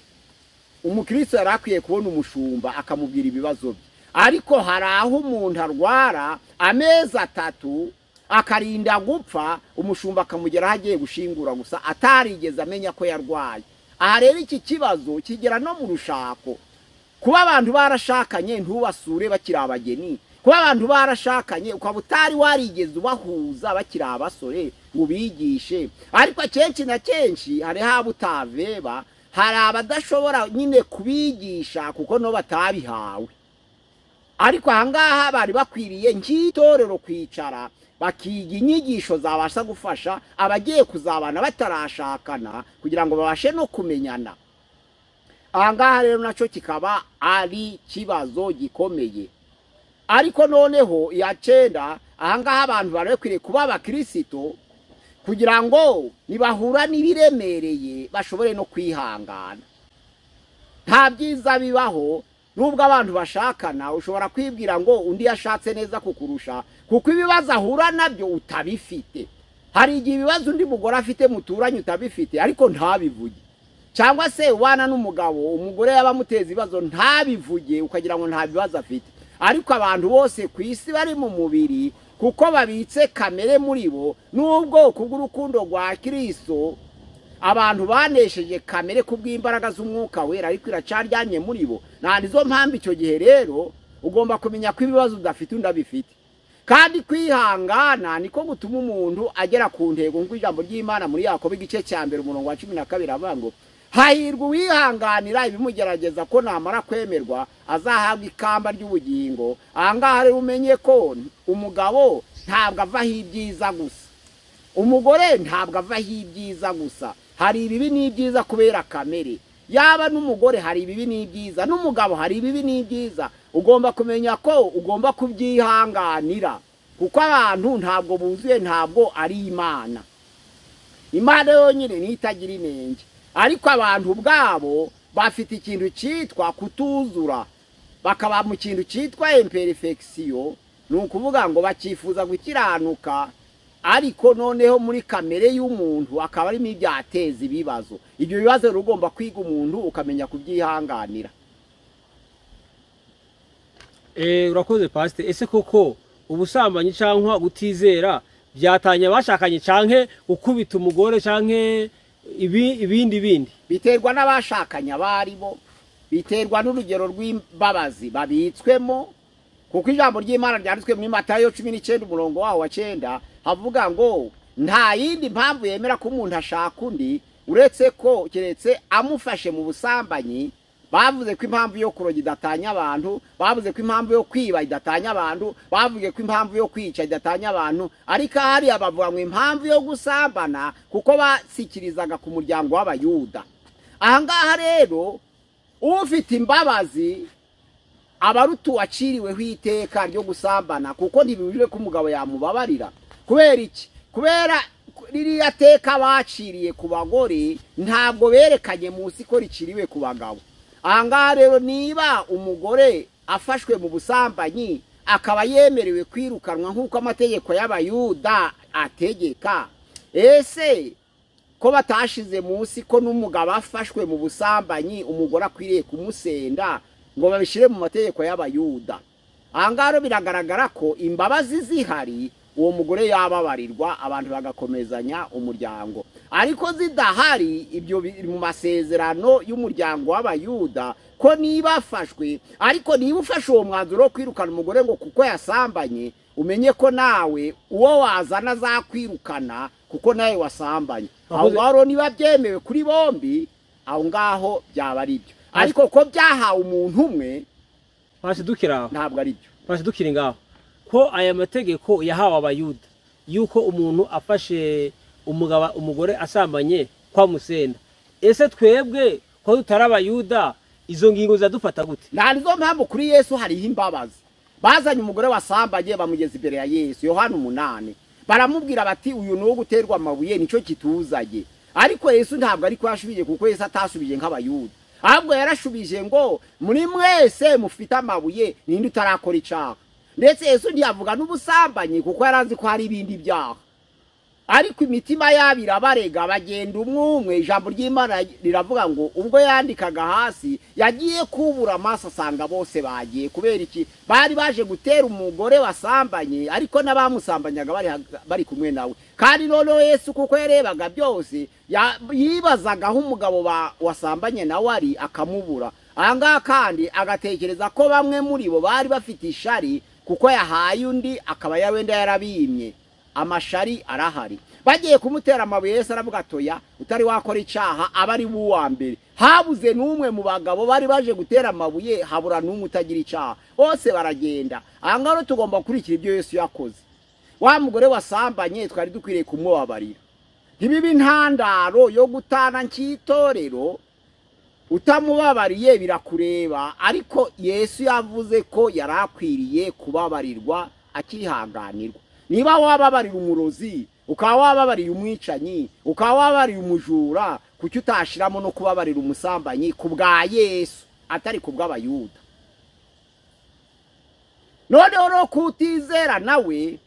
umukristo yarakwiye kubona umushumba akamubwira ibibazo bye. ariko hari aho umuntu arwara amezi 3 akarinda gupfa, umushumba akamugeraho agiye gushingura gusa atarigeze amenya ko yarwaye. aha rero iki kibazo kigera no mu rushako. kuba abantu barashakanye ntubasure bakiri abageni, kuba abantu barashakanye ukaba utari warigeze ubahuza bakiri abasore ngo bigishe. ariko akenshi na kenshi hari haba utaveba, hari abadashobora nyine kubigisha kuko no batabihawe. ariko ahangaha bari bakwiriye nk'itorero kwicara bakiga inyigisho zabasha gufasha abagiye kuzabana batarashakana kugira ngo babashe no kumenyana. ahangaha rero nacyo kikaba ari kibazo gikomeye. ariko noneho ya 9, ahangaha abantu barakwiriye kuba abakristo kugira ngo nibahura n'ibiremereye bashobore no kwihangana. nta byiza bibaho nubwo abantu bashakana ushobora kwibwira ngo undi yashatse neza kukurusha, kuko ibibazo ahura nabyo utabifite. hari igihe ibibazo undi mugore afite muturanye utabifite ariko ntabivuge, cyangwa se ubana n'umugabo umugore yabamuteza ibibazo ntabivuge ukagira ngo nta bibazo afite. ariko abantu bose ku isi bari mu mubiri kuko babitse kamere muri bo, nubwo kubw'urukundo rwa Kristo abantu banesheje kamere kubw'imbaraga z'umwuka wera, ariko iracaryanye muri bo. nizo mpamvu icyo gihe rero ugomba kumenya ko ibibazo udafite undabifite, kandi kwihangana niko gutuma umuntu agera ku ntego. nk'uko ijambo ry'Imana muri Yakobo igice cya 1 umurongo wa 12 avuga ngo hahirwa uwihanganira ibimugerageza ko namara kwemerwa azahabwa ikamba ry'ubugingo. ahangaha rero umenye ko umugabo ntabwo avaho ibyiza gusa, umugore ntabwo avaho ibyiza gusa. hari ibibi n'ibyiza kubera kamere. yaba n'umugore hari ibibi n'ibyiza, n'umugabo hari ibibi n'ibyiza. ugomba kumenya ko ugomba kubyihanganira, kuko abantu ntabwo buzuye, ntabwo ari Imana. Imana yonyine ni itagira inenge, ariko abantu ubwabo bafite ikintu cyitwa kutuzura. bakaba mu kintu cyitwa imperfection, ni ukuvuga ngo bakifuza gukiranuka, ariko noneho muri kamere y'umuntu akaba arimo ibyateza ibibazo. Ibyo bibazo rero ugomba kwiga umuntu ukamenya kubyihanganira. Urakoze pastor. Ese koko ubusambanyi cyangwa gutizera byatanye abashakanye canke gukubita umugore canke ibindi biterwa n'abashakanye abaribo, biterwa n'urugero rw'imbabazi babitswemo, kuko ijambo ry'Imana ryanditswe muri Matayo 19:9 havuga ngo nta yindi mpamvu yemera ko umuntu ashaka undi uretse ko keretse amufashe mu busambanyi. Bavuze ko impamvu yo kuroga idatanya abantu, bavuze ko impamvu yo kwiba idatanya abantu, bavuze ko impamvu yo kwica idatanya abantu, ariko hari abavuga ngo impamvu yo gusambana kuko basikirizaga ku muryango w'Abayuda. Ahangaha rero ufite imbabazi abarutu waciriweho iteka ryo gusambana, kuko ntibibujije ko umugabo yamubabarira. Kubera iki? Kubera ririya teka baciriye ku bagore ntabwo berekanye munsi ko riciriwe ku bagabo. Ahangaha rero niba umugore afashwe mu busambanyi akaba yemerewe kwirukanwa nk'uko amategeko y'Abayuda ategeka, ese ko batashize munsi ko n'umugabo afashwe mu busambanyi umugore akwiriye kumusenda ngo babishire mu mategeko y'Abayuda? Ahangaha rero biragaragara ko imbabazi zihari uwo mugore yababarirwa, abantu bagakomezanya umuryango. Ariko zidahari, ibyo biri mu masezerano y'umuryango w'Abayuda ko niba afashwe, ariko niba ufashe uwo mwanzuro wo kwirukana umugore ngo kuko yasambanye, umenye ko nawe uwo wazana azakwirukana kuko nawe wasambanye. Aho ngaho niba byemewe kuri bombi, aho ngaho byaba ari byo. Ariko ko byahawe umuntu umwe, bashidukira ntabwo ari byo. Bashidukira ngaho ko aya mategeko yahawe Abayuda yuko umuntu afashe umugore asambanye kwa musenda. Ese twebwe ko tutari Abayuda izo ngingo zadufata gute? Nanizo mpamvu kuri Yesu hariho imbabazi. Bazanye umugore wasambanye bamugeza imbere ya Yesu, Yohana 8, baramubwira bati uyu no guterwa amabuye nico kituzaye. Ariko Yesu ntabwo ari kwashubije, kuko Yesu atasubije nk'Abayuda, ahubwo yarashubije ngo muri mwese mufite amabuye ninde utarakora icyaha. Ndetse Yesu ntiyavuga n'ubusambanyi kuko yaranze ko hari ibindi byaha, ariko imitima yabo irabarega bagenda umwe. Ijambo ry'Imana riravuga ngo ubwo yandikaga hasi yagiye kubura amaso asanga bose bagiye. Kubera iki? Bari baje gutera umugore wasambanye, ariko n'abamusambanyaga bari kumwe nawe. Kandi noneho Yesu kuko yarebaga byose yibazaga aho umugabo wasambanye nawe ari akamubura. Ahangaha kandi agatekereza ko bamwe muri bo bari bafite ishari kuko yahaye undi akaba yawenda yarabimye. Amashari arahari. Bagiye kumutera amabuye, Yesu aravuga atoya utari wakora icyaha aba ari uwa mbere. Habuze n'umwe mu bagabo bari baje gutera amabuye, habura n'umwe utagira icyaha, bose baragenda. Ahangaho tugomba kurikira ibyo Yesu yakoze. Wa mugore wasambanye twari dukwiriye kumubabarira. Ntibibe intandaro yo gutana nkitorero, utamubabariye birakureba. Ariko Yesu yavuze ko yarakwiriye kubabarirwa akihanganirwa. Niba wababarira umurozi, ukaba wababariye umwicanyi, ukaba wababariye umujura, kuki utashiramo no kubabarira umusambanyi ku bwa Yesu atari ku bw'Abayuda? Noneho no kutizera nawe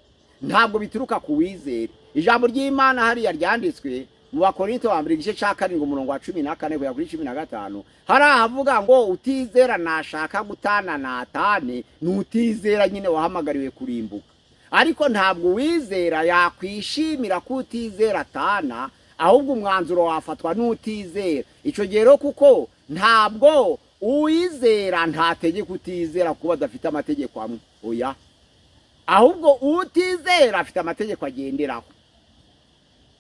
ntabwo bituruka ku wizera. Ijambo ry'Imana hari yaryanditswe mu Bakorinto 2:14-15 hari ahavuga ngo utizera nashaka gutana natane, n'utizera nyine wahamagariwe kurimbuka. Ariko ntabwo wizera yakwishimira kutizera atana, ahubwo umwanzuro wafatwa n'utizera. Ico gero kuko ntabwo uwizera ntategeka utizera kuba adafite amategeko amwe, oya, ahubwo utizera afite amategeko agenderaho.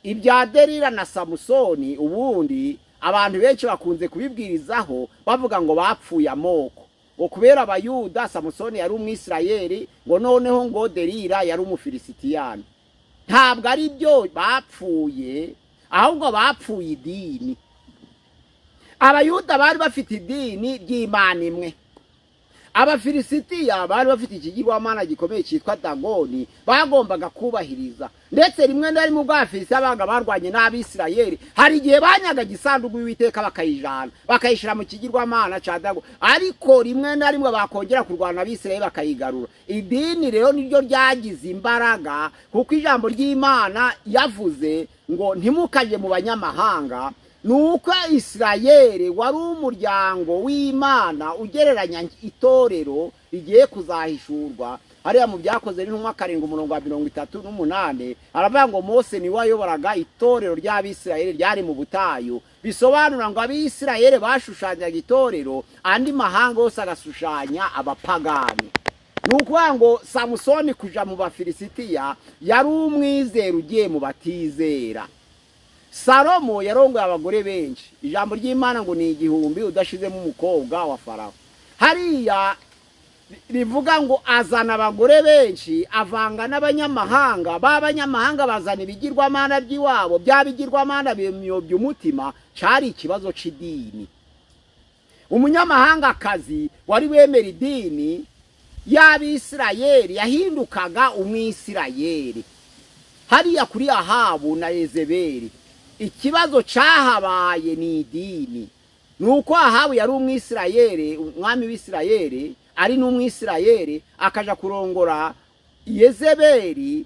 Ibya Delila na Samusoni ubundi abantu benshi bakunze kubibwirizaho bavuga ngo bapfuye amoko. Kubera Abayuda Samusoni yari umwisirayeli, ngo noneho ngo Delila yari umufilisitiyani. Ntabwo ari byo bapfuye, ahubwo bapfuye idini. Abayuda bari bafite idini ry'Imana imwe, abafilisitiya bari bafite ikigirwamana gikomeye cyitwa Dagoni bagombaga kubahiriza, ndetse rimwe na rimwe ubwo abafilisitiya baga barwanye n'abisirayeli hari igihe banyaga igisanduku y'Uwiteka bakayijana bakayishira mu kigirwamana ca Dagoni, ariko rimwe na rimwe bakongera kurwana n'abisirayeli bakayigarura. Idini rero niryo ryagize imbaraga, kuko ijambo ry'Imana yavuze ngo ntimukaje mu banyamahanga. Nuko Isirayeli wari umuryango w'Imana ugereranya itorero rigiye kuzahishurwa. Hariya mu Byakozwe n'Intumwa 7:38 aravuga ngo Mose ni wayoboraga itorero ry'Abisirayeli ryari mu butayu, bisobanura ngo Abisirayeli bashushanyaga itorero, andi mahanga yose agashushanya abapagani. Nukuvuga ngo Samusoni kuja mu Bafilisitiya yari umwizera ugiye mu batizera. Salomo yarongoye abagore benshi, ijambo ry'Imana ngo ni 1000 udashizemo umukobwa wa Farawo. Hariya rivuga ngo azana abagore benshi avanga n'abanyamahanga, b'abanyamahanga bazana ibigirwamana by'iwabo, byabigirwamana bimyobya umutima, cari ikibazo c'idini. Umunyamahanga kazi wari wemera idini y'Abisirayeli yahindukaga umwisirayeli. Hariya kuri Ahabu na Yezebeli ikibazo cahabaye ni idini. Nuko Ahabu yari umwisirayeli, umwami w'Isirayeli, ari n'umwisirayeli, akaja kurongora Yezebeli.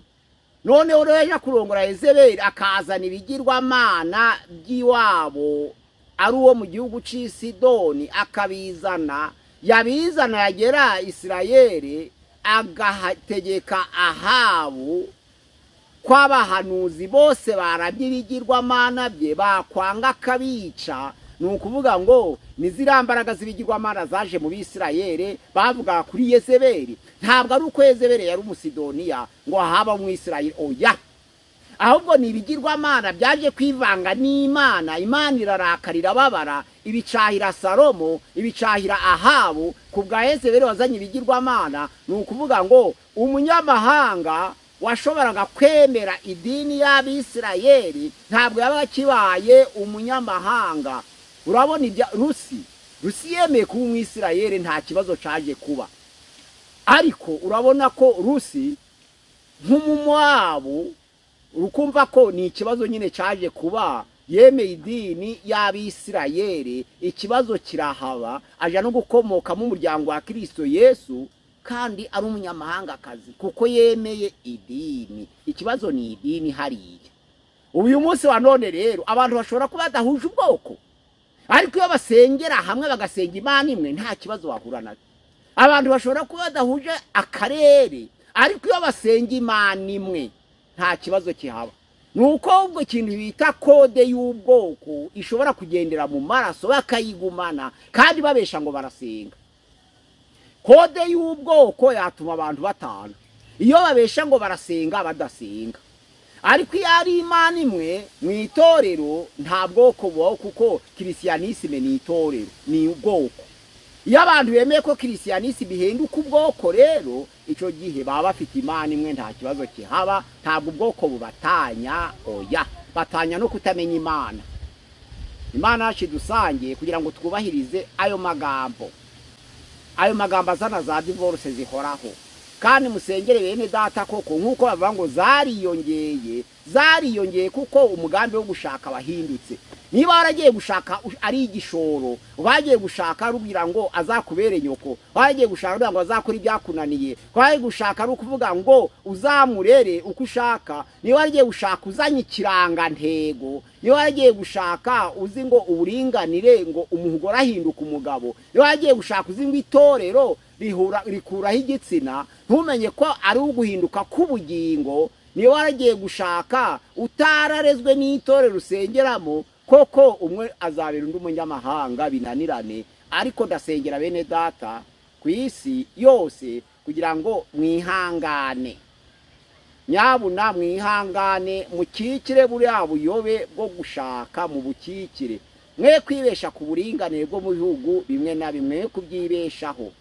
None ureja kurongora Yezebeli akazana ibigirwamana by'iwabo ari uwo mu gihugu c'Isidoni, akabizana. Yabizana yagera Isirayeli agategeka Ahabu kw'abahanuzi bose barabye ibigirwamana bye bakwanga kabica. Nukuvuga ngo nizirambaraga z'ibigirwamana zaje mu Bisirayeli bavuga kuri Yezebeli. Ntabwo ari uko Yezebeli yari umusidoniya ngo ahaba mu Isirayeli, oya, ahubwo ni ibigirwamana byaje kwivanga n'Imana. Imana irarakarira babara, ibicahira Salomo, ibicahira Ahabu kubwa Yezebeli wazanye ibigirwamana. Nukuvuga ngo umunyamahanga washoboraga kwemera idini y'Abisirayeli ntabwo yabaga kibaye umunyamahanga. Urabona ibya Rusi yemeye kuba umwisirayeli nta kibazo caje kuba, ariko urabona ko Rusi nk'umumowabu urukumva ko ni ikibazo nyine caje kuba. Yemeye idini y'Abisirayeli, ikibazo kirahaba, aja no gukomoka mu muryango wa Kristo Yesu, kandi ari umunyamahanga kazi kuko yemeye idini. Ikibazo ni idini hariya. Uyu munsi wa none rero abantu bashobora kuba badahuje ubwoko, ariko iyo basengera hamwe bagasenga Imana imwe nta kibazo bahura nacyo. Abantu bashobora kuba badahuje akarere, ariko iyo basenga Imana imwe nta kibazo kihaba. Nuko ubwo kintu bita kode y'ubwoko ishobora kugendera mu maraso bakayigumana kandi babesha ngo barasenga. Kode y'ubwoko yatuma abantu batana iyo babesha ngo barasenga badasenga. Ariko iyo ari Imana imwe mu itorero nta bwoko bubaho, kuko Kristianisme ni itorero, ni ubwoko. Iyo abantu bemeye ko Kristianisme bihenduka ubwoko rero ico gihe baba bafite Imana imwe nta kibazo kihaba, ntabwo ubwoko bubatanya, oya, batanya no kutamenya Imana. Imana yacu dusangiye kugira ngo twubahirize ayo magambo. Ayo magambo azana za divorce zihoraho. Kandi musengere bene data koko nkuko bavuga ngo zariyongeye kuko umugambi wo gushaka wahindutse. Niba waragiye gushaka ari igishoro, wagiye gushaka rubwira ngo azakubere nyoko, wagiye gushaka ngo azakora ibyakunaniye, wagiye gushaka ari ukuvuga ngo uzamurere uko ushaka, niba waragiye gushaka uzanye ikiranga ntego, niba waragiye gushaka uzi ngo uburinganire ngo umugore ahinduka umugabo, niba waragiye gushaka uzi ngo itorero rikuraho igitsina, ntumenye ko ari uguhinduka k'ubugingo. Niba waragiye gushaka utararezwe n'itorero usengeramo, koko umwe azabera undi umunyamahanga binanirane. Ariko ndasengera bene data ku isi yose kugira ngo mwihangane, nyabuna mwihangane, mukikire buriya buyobe bwo gushaka mu bukikire, mwe kwibesha ku buringanire bwo mu bihugu bimwe na bimwe, kubyibeshaho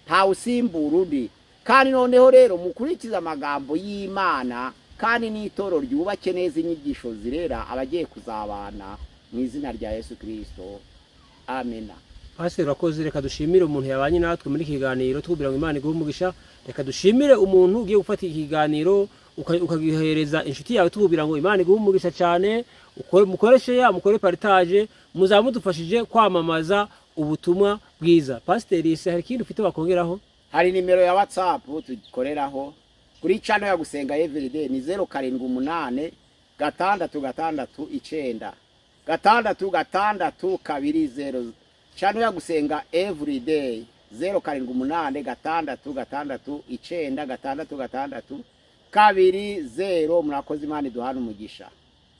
ntawe usimbura undi. Kandi noneho rero mukurikiza amagambo y'Imana, kandi n'itoro ryubake neza inyigisho zirera abagiye kuzabana mu izina rya Yesu Kristo. Amena. Pastor urakoze, reka dushimire umuntu yabanye natwe muri kiganiro tubwira ngo Imana iguhe umugisha. Reka dushimire umuntu ugiye gufata ikiganiro ukagihereza inshuti yawe tubwira ngo Imana iguhe umugisha cyane, mukoreshe mukore partage, muzamudufashije kwamamaza ubutumwa bwiza. Pastor ise hari ikindi ufite bakongeraho? Hari nimero ya WhatsApp tukoreraho kuri channel ya gusenga everyday ni 078 669 669 channel ya gusenga everyday 078 669 669 murakoze. Imana iduhana umugisha.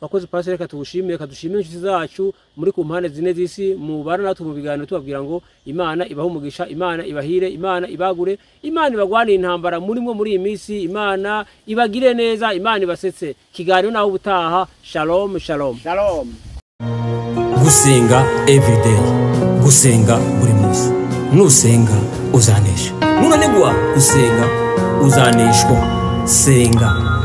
Bakoze Pastor, reka tugushimire, reka dushimire inshuti zacu muri ku mpande zine z'isi mubana natwe mu biganiro tubabwira ngo Imana ibahe umugisha, Imana ibahire, Imana ibagure, Imana ibagwanire intambara murimo muri iyi minsi, Imana ibagire neza, Imana ibasetse. Kiganiro naho ubutaha. Shalom shalom. Shalom. Gusenga everyday, gusenga buri munsi. Nusenga uzanesha, nunanigwa gusenga uzaneshwa. Senga.